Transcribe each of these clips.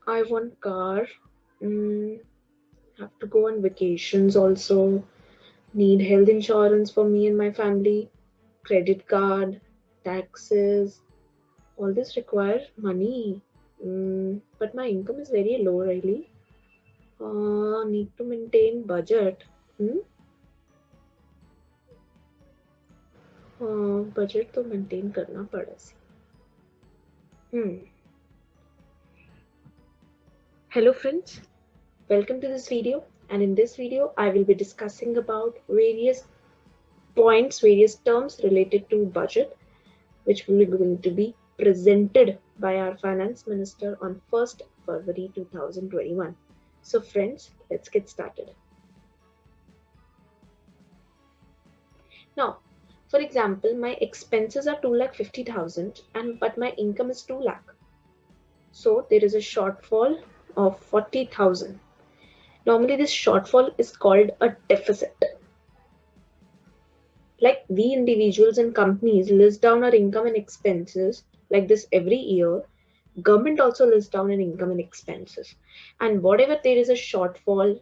I want car. Mm, have to go on vacations also. Need health insurance for me and my family. Credit card, taxes. All this require money. But my income is very low, really. Need to maintain budget. Hmm? Budget तो maintain करना पड़ा सी. Hello friends, welcome to this video, and in this video I will be discussing about various points, various terms related to budget, which will be going to be presented by our finance minister on 1st February 2021. So friends, let's get started. Now, for example, my expenses are 2,50,000 and but my income is 2 lakh. So there is a shortfall of 40,000. Normally this shortfall is called a deficit. Like we individuals and companies list down our income and expenses like this every year, government also lists down an income and expenses. And whatever there is a shortfall,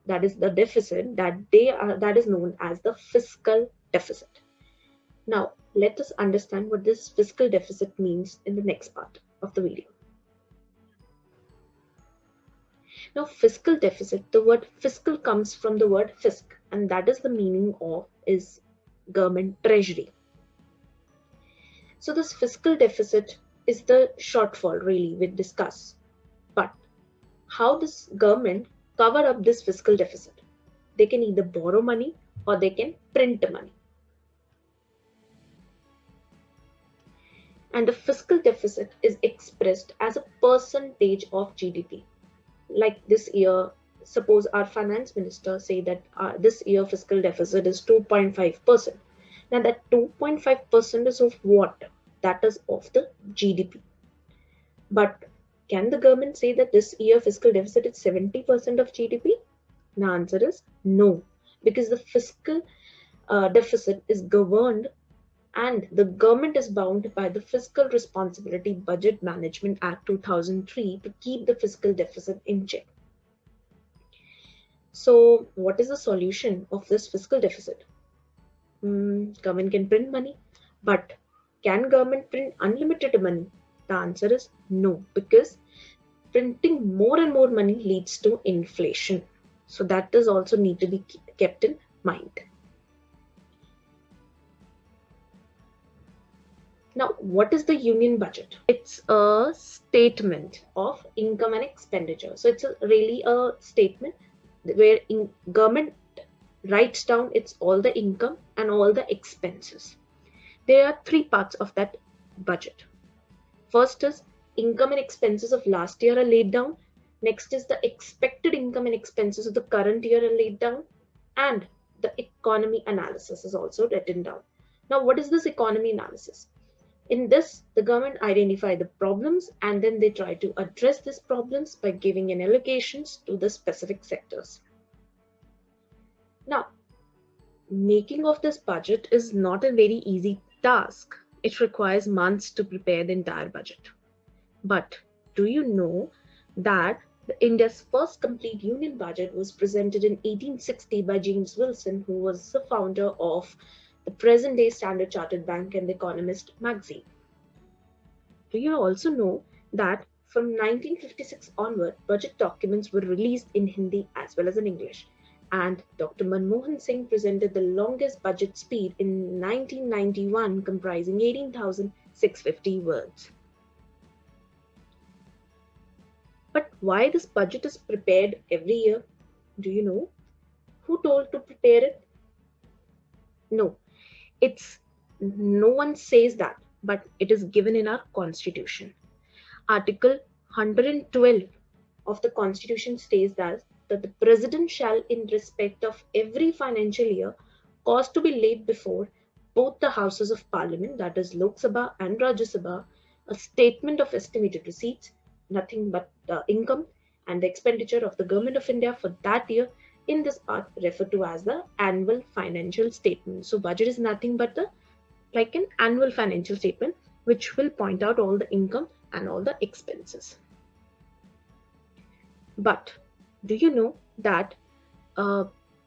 that is the deficit, that is known as the fiscal deficit. Now, let us understand what this fiscal deficit means in the next part of the video. Now, fiscal deficit, the word fiscal comes from the word fisc, and that is the meaning of is government treasury. So this fiscal deficit is the shortfall really we discuss. But how does government cover up this fiscal deficit? They can either borrow money or they can print money. And the fiscal deficit is expressed as a percentage of GDP. Like this year, suppose our finance minister say that this year fiscal deficit is 2.5%. Now that 2.5% is of what? That is of the GDP. But can the government say that this year fiscal deficit is 70% of GDP? The answer is no, because the fiscal deficit is governed and the government is bound by the Fiscal Responsibility Budget Management Act 2003 to keep the fiscal deficit in check. So, what is the solution of this fiscal deficit? Government can print money, but can government print unlimited money? The answer is no, because printing more and more money leads to inflation. So that does also need to be kept in mind. Now, what is the union budget? It's a statement of income and expenditure. So it's really a statement where government writes down its all the income and all the expenses. There are three parts of that budget. First is income and expenses of last year are laid down. Next is the expected income and expenses of the current year are laid down. And the economy analysis is also written down. Now, what is this economy analysis? In this, the government identify the problems and then they try to address these problems by giving an allocations to the specific sectors. Now, making of this budget is not a very easy task. It requires months to prepare the entire budget. But do you know that India's first complete union budget was presented in 1860 by James Wilson, who was the founder of the present-day Standard Chartered Bank and The Economist magazine. Do you also know that from 1956 onward, budget documents were released in Hindi as well as in English? And Dr. Manmohan Singh presented the longest budget speech in 1991, comprising 18,650 words. But why this budget is prepared every year? Do you know? Who told to prepare it? No, no one says that, but it is given in our constitution. Article 112 of the constitution states that the president shall, in respect of every financial year, cause to be laid before both the houses of parliament, that is Lok Sabha and Rajya Sabha, a statement of estimated receipts, nothing but the income and the expenditure of the government of India for that year, in this part referred to as the annual financial statement. So budget is nothing but like an annual financial statement which will point out all the income and all the expenses. But do you know that uh,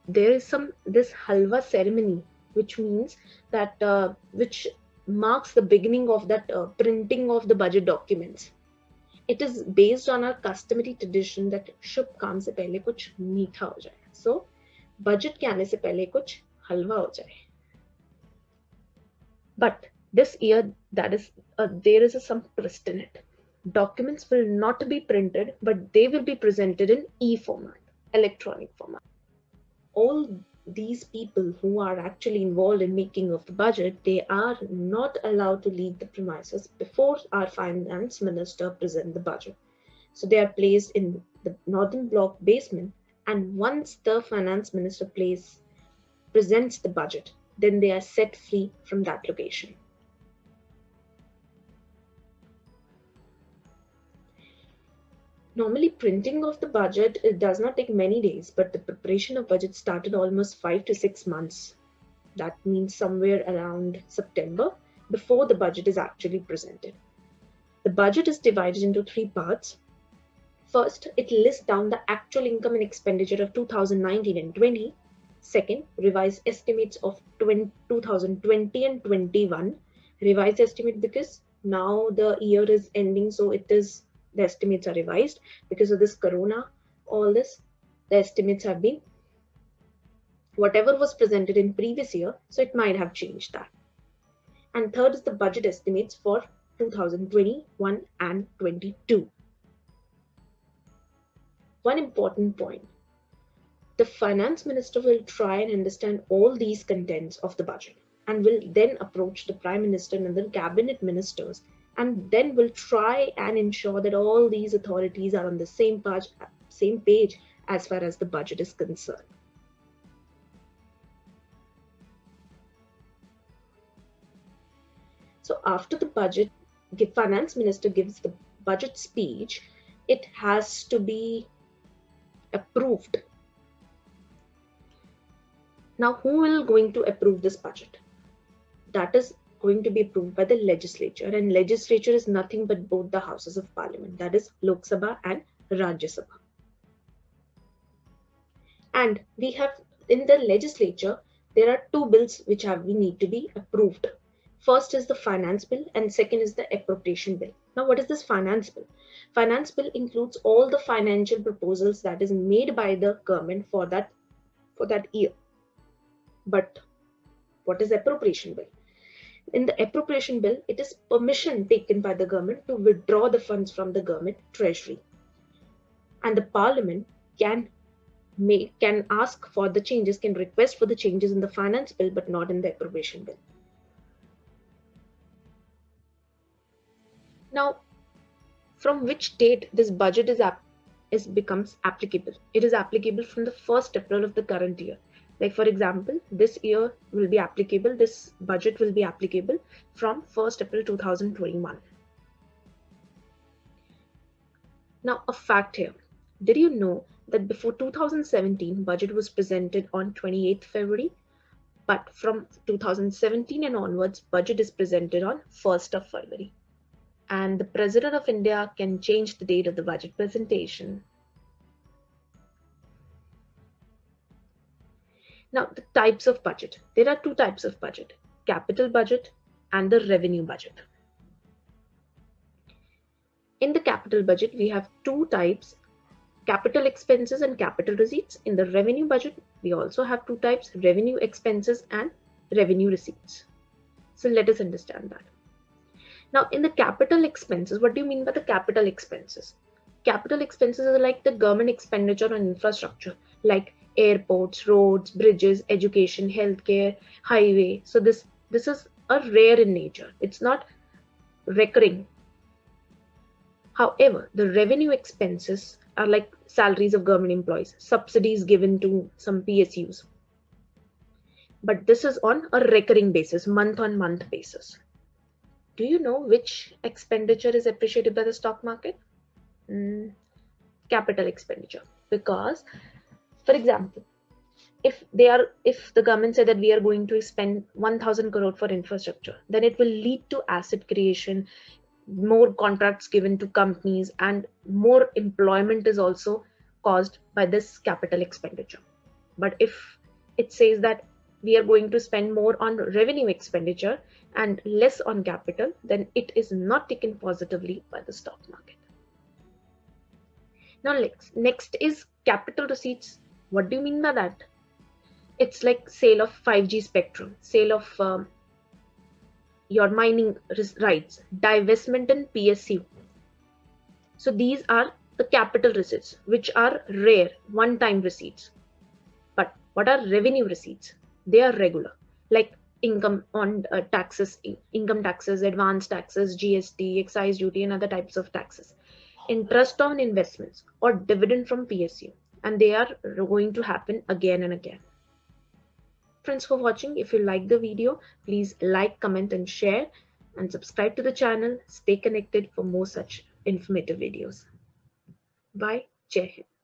there is some this halwa ceremony, which means that which marks the beginning of that printing of the budget documents. It is based on our customary tradition that शुभ काम से पहले कुछ मीठा हो जाए. So budget के आने से पहले कुछ हलवा हो जाए. But this year, that is, there is some twist in it. Documents will not be printed, but they will be presented in e-format, electronic format. All these people who are actually involved in making of the budget, they are not allowed to leave the premises before our finance minister present the budget. So they are placed in the northern block basement, and once the finance minister presents the budget, then they are set free from that location. Normally, printing of the budget, it does not take many days, but the preparation of budget started almost 5 to 6 months. That means somewhere around September before the budget is actually presented. The budget is divided into three parts. First, it lists down the actual income and expenditure of 2019 and 20. Second, revised estimates of 2020 and 21. Revised estimate because now the year is ending, so the estimates are revised because of this corona. All this, the estimates have been whatever was presented in previous year, so it might have changed that. And third is the budget estimates for 2021 and 22. One important point: the finance minister will try and understand all these contents of the budget and will then approach the prime minister and the cabinet ministers, and then will try and ensure that all these authorities are on the same page as far as the budget is concerned. So after the budget, the finance minister gives the budget speech, it has to be approved. Now, who will going to approve this budget? That is going to be approved by the legislature, and legislature is nothing but both the houses of parliament, that is Lok Sabha and Rajya Sabha. And we have in the legislature, there are two bills which we need to be approved. First is the finance bill, and second is the appropriation bill. Now, what is this finance bill? Finance bill includes all the financial proposals that is made by the government for that year. But what is appropriation bill? In the appropriation bill, it is permission taken by the government to withdraw the funds from the government treasury. And the parliament can ask for the changes, can request for the changes in the finance bill, but not in the appropriation bill. Now, from which date this budget becomes applicable? It is applicable from the 1st April of the current year. Like for example, this budget will be applicable from 1st April 2021. Now, a fact here. Did you know that before 2017, budget was presented on 28th February? But from 2017 and onwards, budget is presented on 1st of February. And the President of India can change the date of the budget presentation. Now, the types of budget. There are two types of budget: capital budget and the revenue budget. In the capital budget, we have two types: capital expenses and capital receipts. In the revenue budget, we also have two types: revenue expenses and revenue receipts. So let us understand that. Now, in the capital expenses, what do you mean by the capital expenses? Capital expenses are like the government expenditure on infrastructure, like airports, roads, bridges, education, healthcare, highway. So this is a rare in nature. It's not recurring. However, the revenue expenses are like salaries of government employees, subsidies given to some PSUs. But this is on a recurring basis, month on month basis. Do you know which expenditure is appreciated by the stock market? Capital expenditure. Because, for example, if the government said that we are going to spend 1,000 crore for infrastructure, then it will lead to asset creation, more contracts given to companies, and more employment is also caused by this capital expenditure. But if it says that we are going to spend more on revenue expenditure and less on capital, then it is not taken positively by the stock market. Now, next is capital receipts. What do you mean by that? It's like sale of 5G spectrum, sale of your mining rights, divestment in PSU. So these are the capital receipts, which are rare, one-time receipts. But what are revenue receipts? They are regular, like income on taxes, income taxes, advanced taxes, GST, excise duty, and other types of taxes, interest on investments, or dividend from PSU. And they are going to happen again and again. Friends, for watching. If you like the video, please like, comment, and share, and subscribe to the channel. Stay connected for more such informative videos. Bye. Jai Hind.